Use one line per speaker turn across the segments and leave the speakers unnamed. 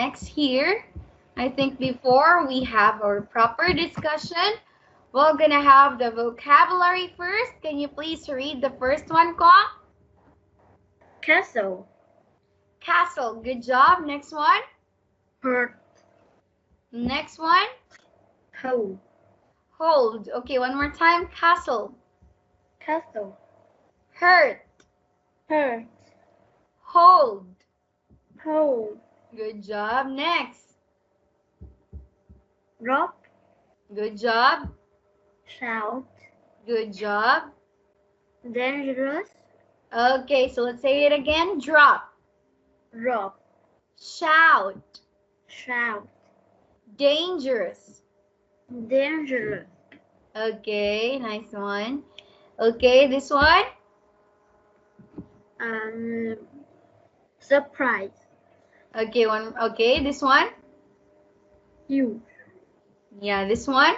next here, I think before we have our proper discussion, we're gonna have the vocabulary first. Can you please read the first one, Kong?
Castle.
Castle. Good job. Next one.
Hurt.
Next one.
Hold.
Hold. Okay, one more time. Castle.
Castle.
Hurt.
Hurt.
Hold.
Hold.
Good job. Next.
Drop.
Good job.
Shout.
Good job.
Dangerous.
Okay, so let's say it again. Drop.
Drop.
Shout.
Shout.
Dangerous.
Dangerous.
Okay, nice one. Okay, this one.
Surprise.
Okay, one. Okay, this one.
Huge.
Yeah, this one.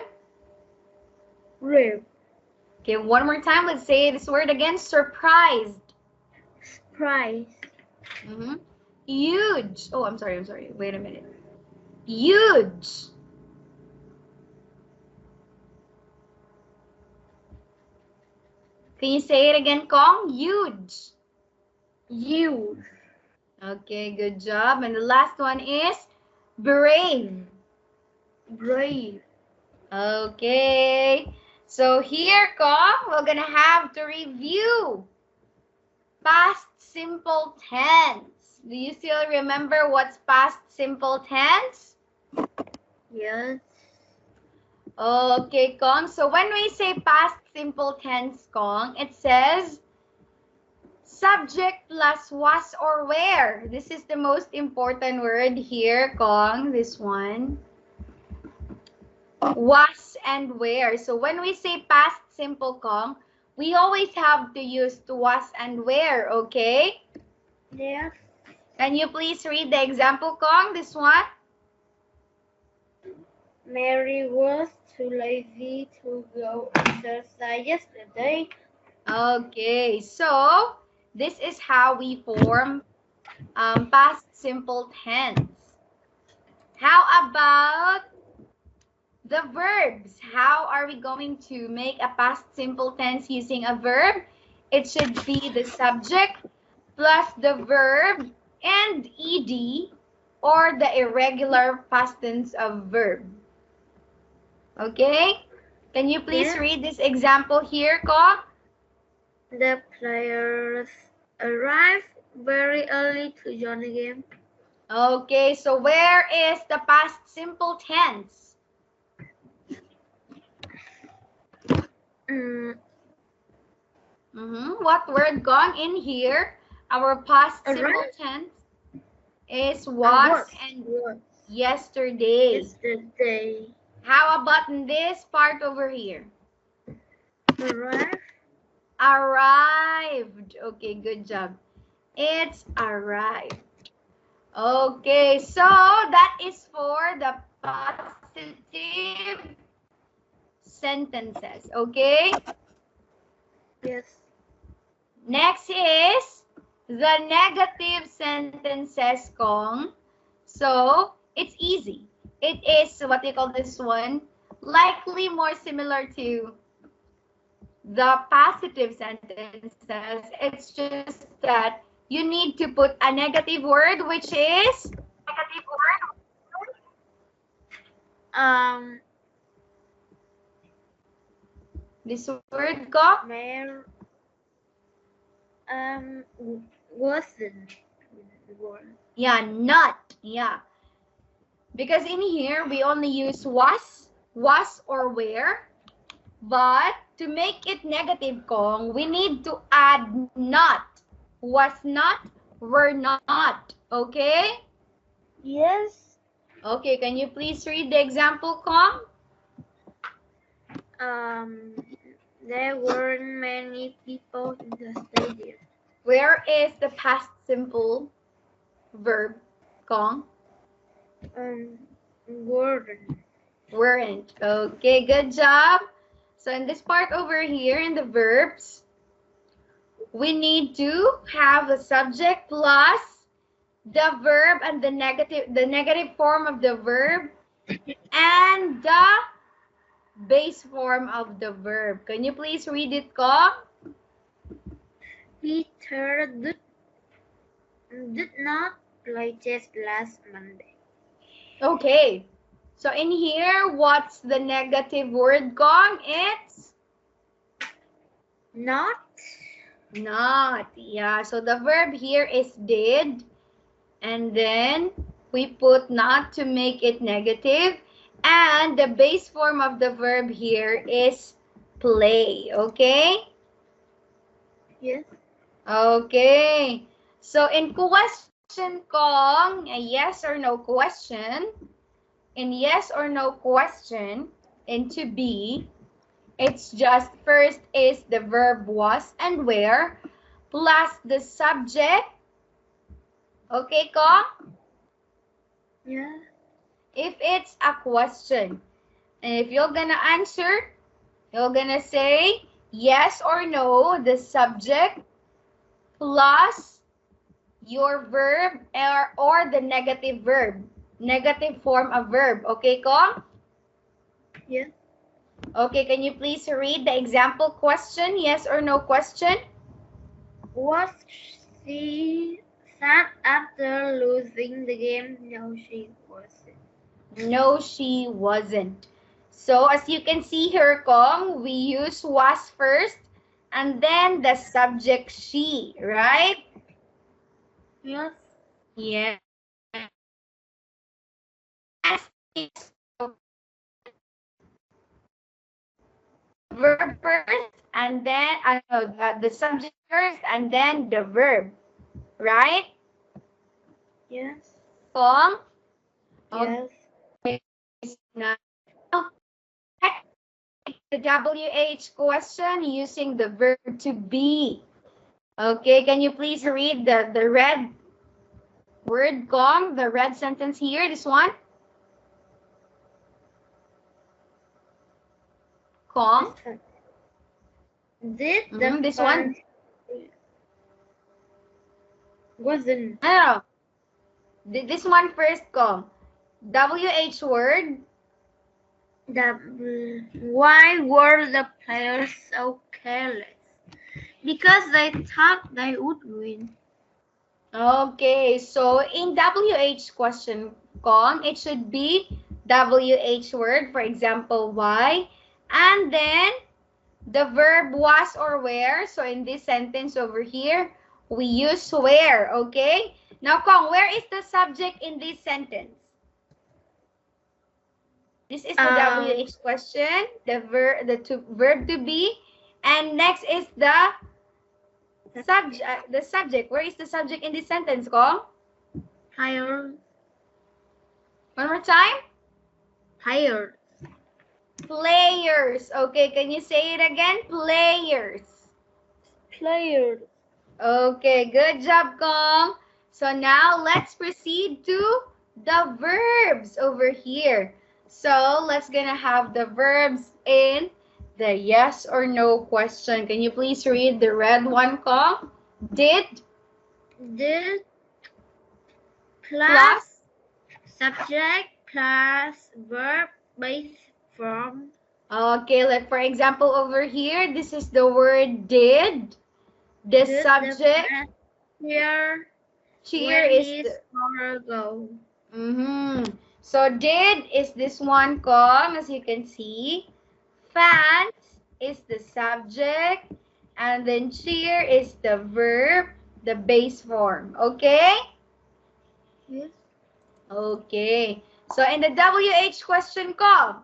Rare.
Okay, one more time. Let's say this word again. Surprised.
Surprise.
Huge. Oh, I'm sorry. Wait a minute. Huge. Can you say it again, Kong? Huge.
Huge.
Okay, good job. And the last one is brave.
Brave.
Okay. So here, Kong, we're gonna have to review past simple tense. Do you still remember what's past simple tense?
Yes.
Okay, Kong. So when we say past simple tense, Kong, it says subject plus was or were. This is the most important word here, Kong. This one. Was and were. So when we say past simple, Kong, we always have to use was and were, okay?
Yes.
Can you please read the example, Kong? This one.
Mary was too lazy to go exercise yesterday.
Okay, so this is how we form past simple tense. How about the verbs? How are we going to make a past simple tense using a verb? It should be the subject plus the verb and ed or the irregular past tense of verb. Okay? Can you please read this example here, Ko?
The players arrived very early to join the game.
Okay, so where is the past simple tense? What word gone in here? Our past simple tense is was and yesterday.
Yesterday.
How about in this part over here?
Arrived.
Arrived. Okay, good job. It's arrived. Okay, so that is for the positive sentences. Okay?
Yes.
Next is the negative sentences, Kong. So, it's easy. It is, what do you call this one? Likely more similar to the positive sentences. It's just that you need to put a negative word, which is negative word. This word, Ko?
Wasn't.
Yeah, not. Yeah. Because in here, we only use was or were. But to make it negative, Kong, we need to add not. Was not, were not. Okay?
Yes.
Okay, can you please read the example, Kong?
There weren't many people in the stadium.
Where is the past simple verb, Kong? Weren't. Okay, good job. So in this part over here in the verbs, we need to have the subject plus the verb and the negative form of the verb, and the base form of the verb. Can you please read it, Ko?
Peter did not play chess last Monday.
Okay. So in here, what's the negative word, Kong? It's
Not.
not. Yeah, so the verb here is did. And then we put not to make it negative. And the base form of the verb here is play. Okay?
Yes.
Okay. So in question, Kong, a yes or no question. In yes or no question, into be, it's just first is the verb was and where plus the subject. Okay, Kong?
Yeah.
If it's a question. And if you're gonna answer, you're gonna say yes or no, the subject plus your verb or the negative verb. Negative form of verb. Okay, Kong?
Yes.
Okay, can you please read the example question? Yes or no question?
Was she sad after losing the game? No, she wasn't.
No, she wasn't. So as you can see here, Kong, we use was first and then the subject she, right?
Yes.
Yeah. Verb first and then the subject first and then the verb, right?
Yes.
Kong?
Yes.
Okay. Now, the WH question using the verb to be. Okay, can you please read the red word, Kong, the red sentence here, this one? Kong?
Did the
This
fun
one?
wasn't.
No. This one first, Kong. WH word.
Why were the players so careless? Because they thought they would win.
Okay, so in WH question, Kong, it should be WH word, for example, why, and then the verb was or where. So in this sentence over here, we use where, okay? Now, Kong, where is the subject in this sentence? This is the WH question, the verb to be, and next is the subject. Where is the subject in this sentence, Kong?
Players.
One more time.
Players.
Players. Okay, can you say it again? Players.
Players.
Okay, good job, Kong. So now let's proceed to the verbs over here. So let's gonna have the verbs in the yes or no question. Can you please read the red one, Kong? Did
plus subject plus verb base form.
Okay, like for example over here, this is the word did. The subject
Cheer
is
the go.
So did is this one, Kong, as you can see. Fans is the subject, and then cheer is the verb, the base form. Okay?
Yes.
Okay. So in the WH question, Kong.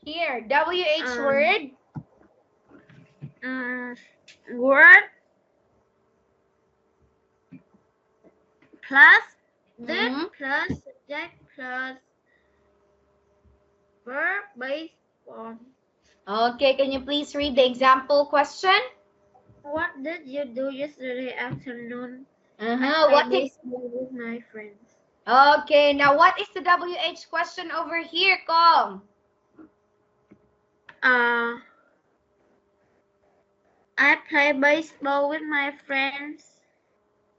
Here, WH word.
Word plus did plus subject plus verb base form.
Okay, can you please read the example question?
What did you do yesterday afternoon?
What is
with my friends?
Okay, now what is the WH question over here, Kong?
I play baseball with my friends.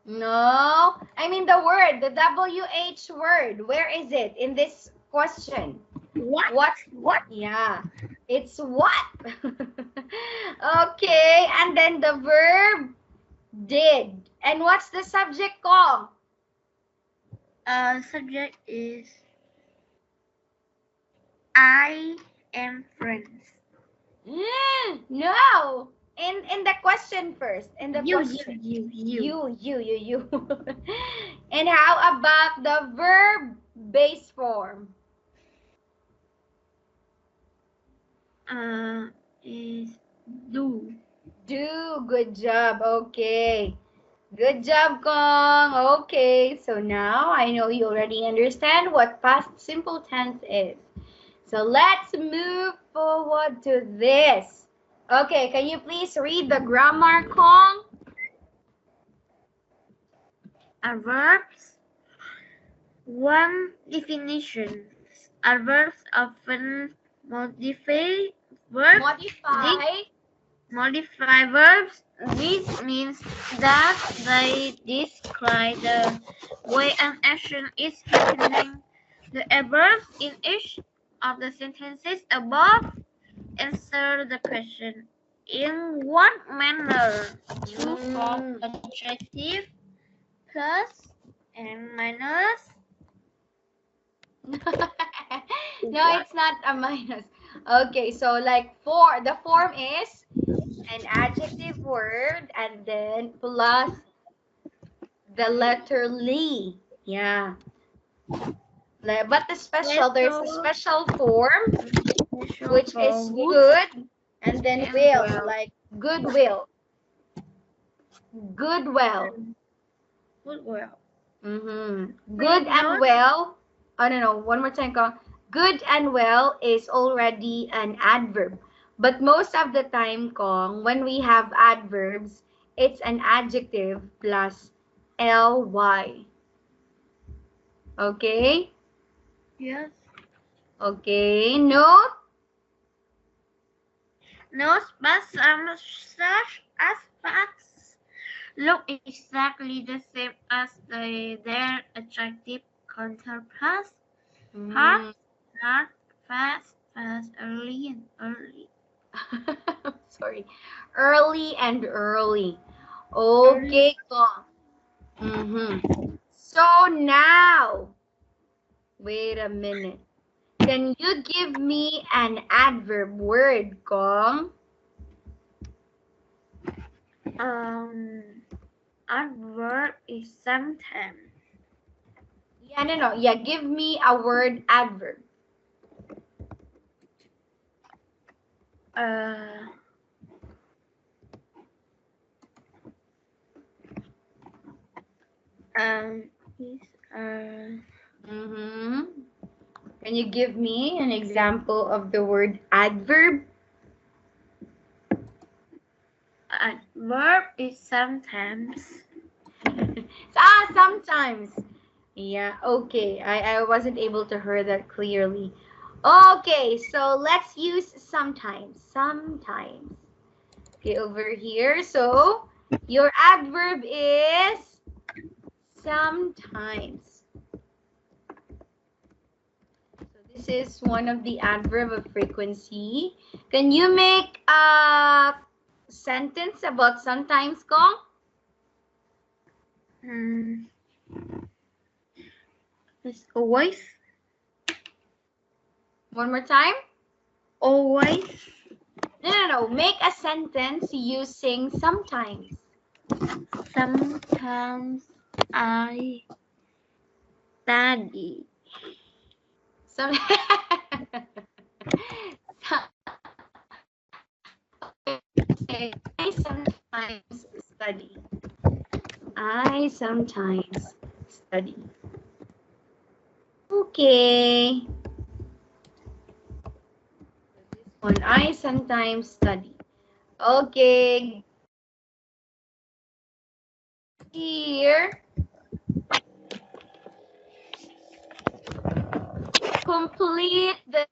No, I mean the word, the WH word. Where is it in this question?
What?
What?
What?
Yeah, it's what? Okay, and then the verb did. And what's the subject called?
Subject is I am friends.
No. In the question first. In the question. You. And how about the verb base form?
Is do.
Do. Good job. Okay. Good job, Kong. Okay. So now I know you already understand what past simple tense is. So let's move forward to this. Okay. Can you please read the grammar, Kong?
Adverbs. One definition. Adverbs often modify verbs. Modify verbs. This means that they describe the way an action is happening. The adverbs in each of the sentences above answer the question. In what manner? To form adjective plus and minus.
No, it's not a minus. Okay, so like the form is an adjective word and then plus the letter li. Yeah. But there's a special form which is good and then will, like goodwill. Goodwill. Good and well. Oh, no. One more time, Kong. Good and well is already an adverb. But most of the time, Kong, when we have adverbs, it's an adjective plus ly. Okay?
Yes.
Okay. Note?
No, but some such aspects look exactly the same as their attractive counterparts. Hard, fast, early, and early.
Sorry. Early and early. Okay, Kong. So now, wait a minute. Can you give me an adverb word, Kong?
Adverb is sometimes.
Yeah, no. Yeah, give me a word adverb. Can you give me an example of the word adverb?
Adverb is sometimes.
Sometimes. Yeah, okay. I wasn't able to hear that clearly. Okay, so let's use sometimes. Sometimes. Okay, over here. So your adverb is sometimes. So this is one of the adverb of frequency. Can you make a sentence about sometimes, Kong?
It's always.
One more time.
Always.
No. Make a sentence using sometimes.
Sometimes I study.
I sometimes study. I sometimes study. Okay. This one, I sometimes study. Okay. Here. Complete the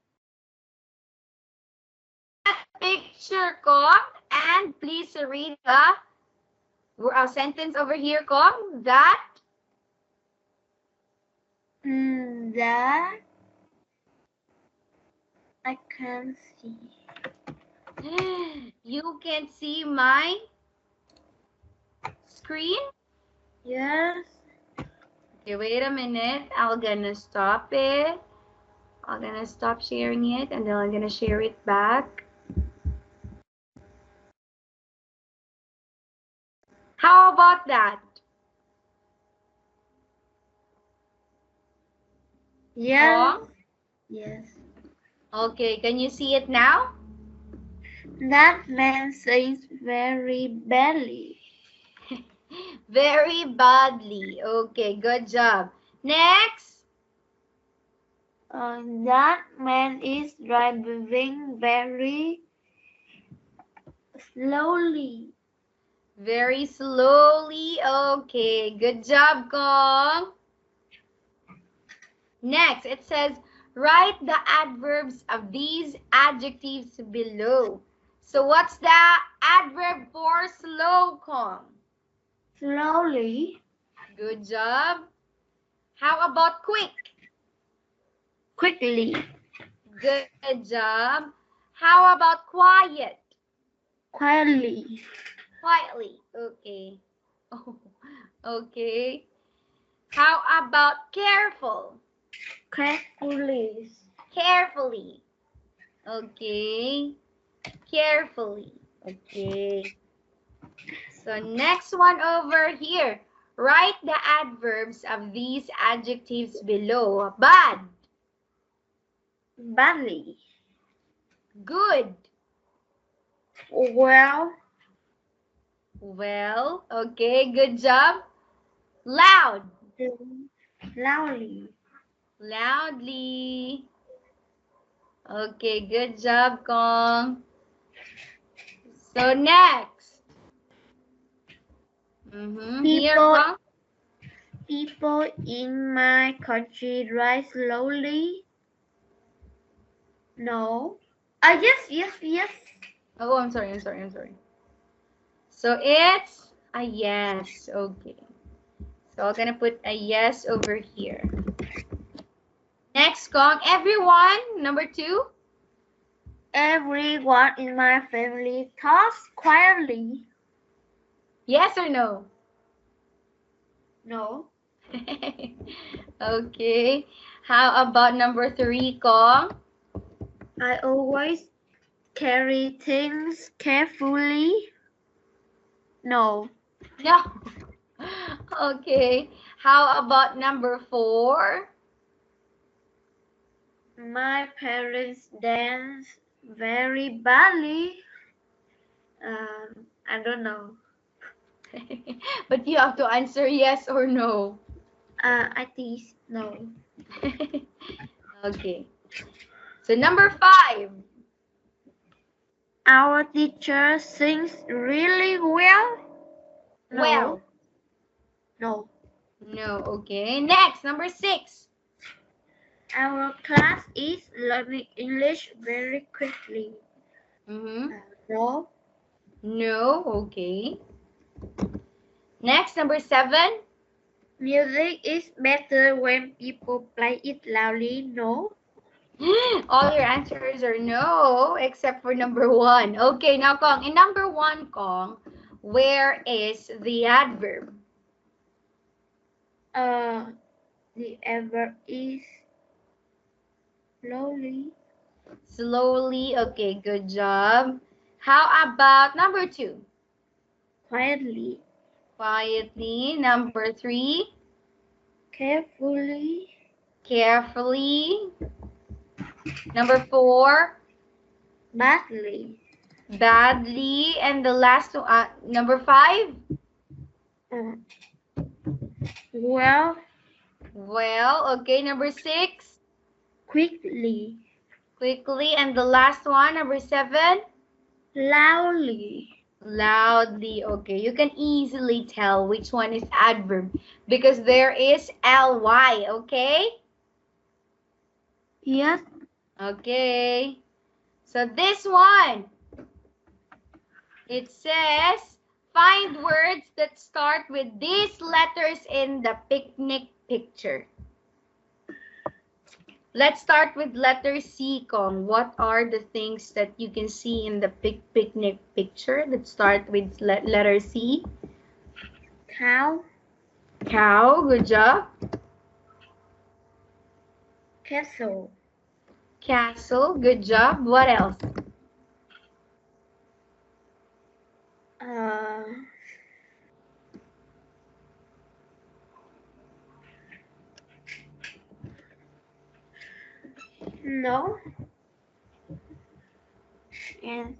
picture, Kong, and please read the Our sentence over here, Kong. That
That I can see.
you can see my screen.
Yes.
Okay, wait a minute. I'm gonna stop it. I'm gonna stop sharing it and then I'm gonna share it back. How about that?
Yes.
Kong?
Yes.
Okay, can you see it now?
That man sings very badly.
Very badly. Okay, good job. Next.
That man is driving very slowly.
Very slowly. Okay, good job, Kong. Next, it says, write the adverbs of these adjectives below. So what's the adverb for slow, Kong?
Slowly.
Good job. How about quick?
Quickly.
Good job. How about quiet?
Quietly.
Quietly. Okay. Oh, okay. How about careful?
Carefully.
Carefully. Okay. Carefully. Okay. So next one over here. Write the adverbs of these adjectives below. Bad.
Badly.
Good.
Well.
Well. Okay, good job. Loud.
Loudly.
Loudly. Okay, good job, Kong. So next. Here, Kong.
People in my country drive slowly. No. Yes.
Oh, I'm sorry. So it's a yes. Okay. So I'm gonna put a yes over here. Next, Kong. Everyone. Number 2.
Everyone in my family talks quietly.
Yes or no?
No.
Okay. How about number 3, Kong?
I always carry things carefully. No.
No. Okay. How about number 4?
My parents dance very badly. I don't know.
But you have to answer yes or no.
I think no.
Okay. So number 5.
Our teacher sings really well. No.
Well.
No.
No. Okay. Next, number 6.
Our class is learning English very quickly. No.
No. Okay. Next, number 7.
Music is better when people play it loudly. No.
All your answers are no, except for number 1. Okay, now Kong, in number 1, Kong, where is the adverb?
The adverb is slowly.
Slowly. Okay, good job. How about number 2?
Quietly.
Quietly. Number 3?
Carefully.
Carefully. Number 4?
Badly.
Badly. And the last one, number 5?
Well.
Well, okay. Number 6?
Quickly.
Quickly. And the last one, number 7?
Loudly.
Loudly. Okay, you can easily tell which one is adverb because there is ly, okay?
Yes.
Okay. So this one, it says Find words that start with these letters in the picnic picture. Let's start with letter C, Kong. What are the things that you can see in the picnic picture? Let's start with letter C.
Cow.
Cow, good job.
Castle.
Castle, good job. What else?
No. And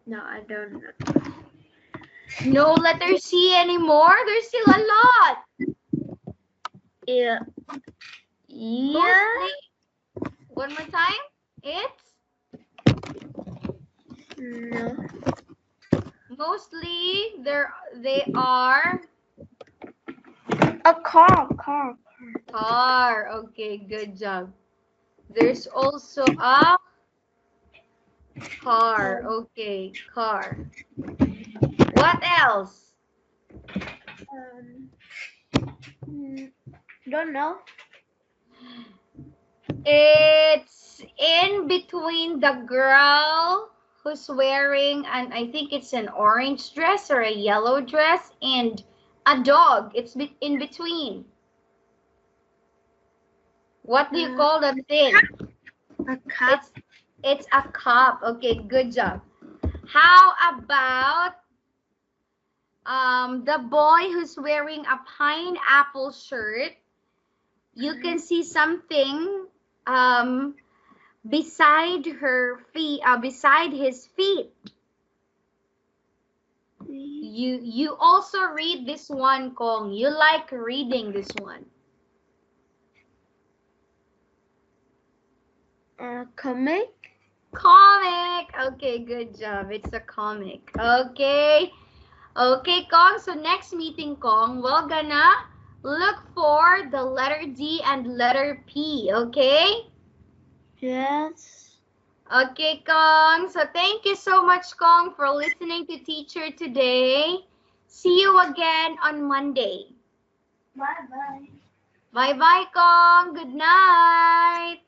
no, I don't know.
No letter C anymore? There's still a lot.
Yeah.
Mostly, one more time. It's?
No.
Mostly, they are?
A car.
Car. Okay, good job. There's also a car. Okay, car. What else?
Don't know.
It's in between the girl who's wearing I think it's an orange dress or a yellow dress and a dog. It's in between. What do you call that thing?
A cup.
It's a cup. Okay, good job. How about the boy who's wearing a pineapple shirt? You can see something beside beside his feet. You also read this one, Kong. You like reading this one.
Comic.
Comic. Okay, good job. It's a comic. Okay. Okay, Kong. So next meeting, Kong, we're gonna look for the letter D and letter P. Okay?
Yes.
Okay, Kong. So thank you so much, Kong, for listening to teacher today. See you again on Monday.
Bye-bye.
Bye-bye, Kong. Good night.